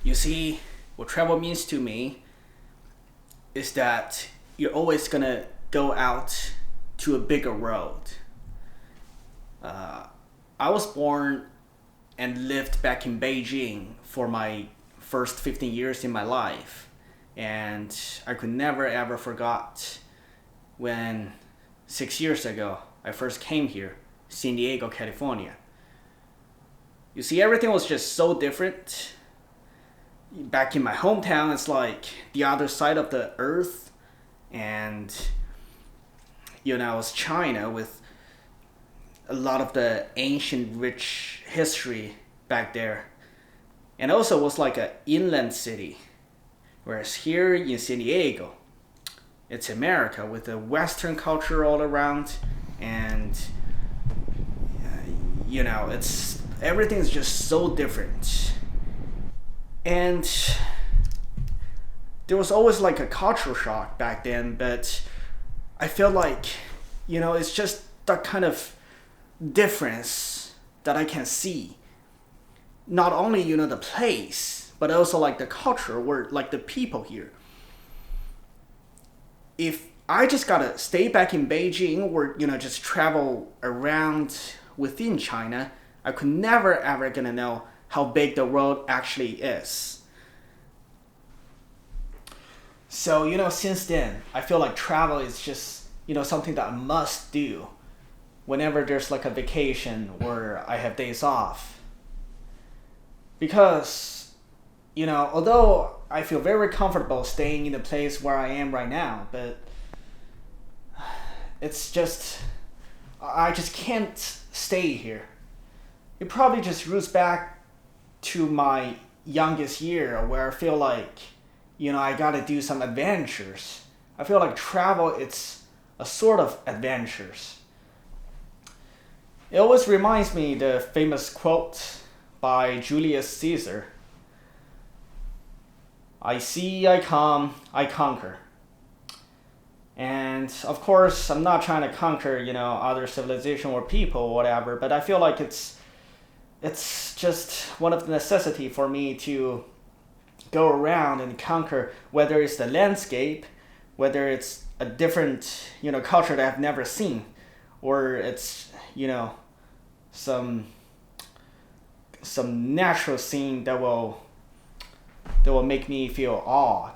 You see, what travel means to me is that you're always gonna go out to a bigger world. Uh, I was born and lived back in Beijing for my first 15 years in my life, and I could never ever forgot when 6 years ago I first came here, San Diego, California. You see, everything was just so different. Back in my hometown, it's like the other side of the earth, and it's China with a lot of the ancient rich history back there, and also was like an inland city, whereas here in San Diego it's America with the western culture all around, and it's everything's just so different. And there was always like a cultural shock back then, but I feel like it's just that kind of difference that I can see. Not only the place, but also like the culture, or like the people here. If I just gotta stay back in Beijing, or just travel around within China, I could never ever gonna know how big the world actually is. So since then, I feel like travel is just something that I must do whenever there's like a vacation or I have days off. Because although I feel very comfortable staying in the place where I am right now, but it's just I just can't stay here. It probably just roots back to my youngest year, where I feel like I gotta do some adventures. I feel like travel, it's a sort of adventures. It always reminds me the famous quote by Julius Caesar: I see, I come, I conquer. And of course, I'm not trying to conquer other civilization or people or whatever, but I feel like it's just one of the necessity for me to go around and conquer, whether it's the landscape, whether it's a different culture that I've never seen, or it's some natural scene that will make me feel awe.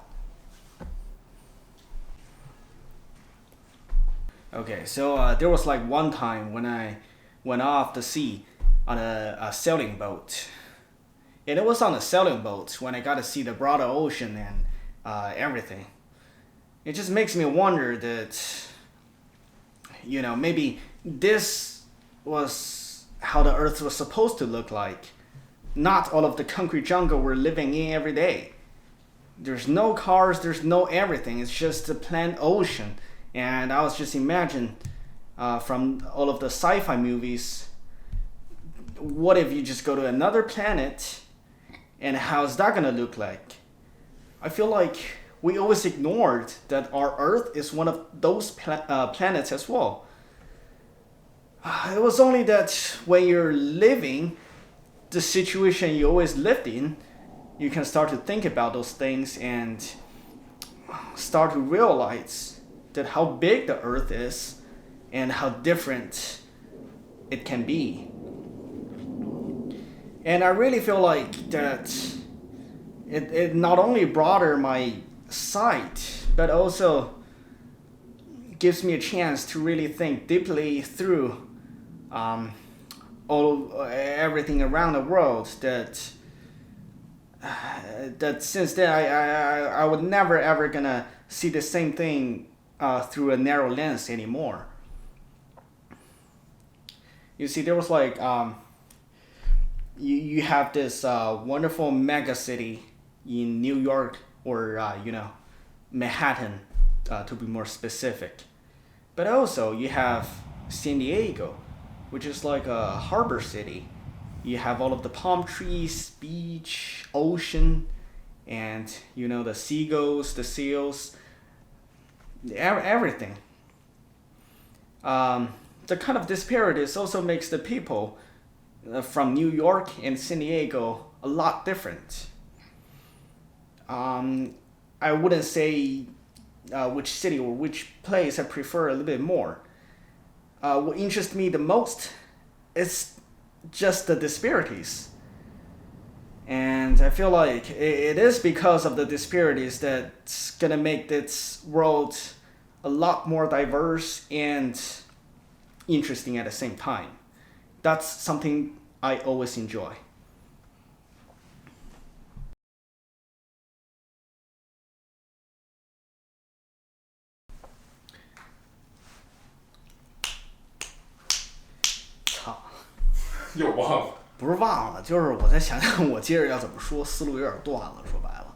Okay, so there was like one time when I went off the sea on a sailing boat. And it was on a sailing boat when I got to see the broader ocean and everything. It just makes me wonder that, maybe this was how the earth was supposed to look like. Not all of the concrete jungle we're living in every day. There's no cars, there's no everything. It's just a plain ocean. And I was just imagine from all of the sci-fi movies, what if you just go to another planet, and how's that gonna look like? I feel like we always ignored that our Earth is one of those planets as well. It was only that when you're living the situation you always lived in, you can start to think about those things and start to realize that how big the Earth is and how different it can be. And I really feel like that it not only broader my sight, but also gives me a chance to really think deeply through everything around the world. That since then I would never ever gonna see the same thing through a narrow lens anymore. You see, there was like you have this wonderful mega city in New York, or Manhattan, to be more specific. But also you have San Diego, which is like a harbor city. You have all of the palm trees, beach, ocean, and the seagulls, the seals, everything. The kind of disparities also makes the people from New York and San Diego a lot different. I wouldn't say which city or which place I prefer a little bit more. What interests me the most is just the disparities. And I feel like it is because of the disparities that's gonna make this world a lot more diverse and interesting at the same time. That's something I always enjoy.操，又忘了。不是忘了，就是我在想想我接着要怎么说，思路有点断了。说白了。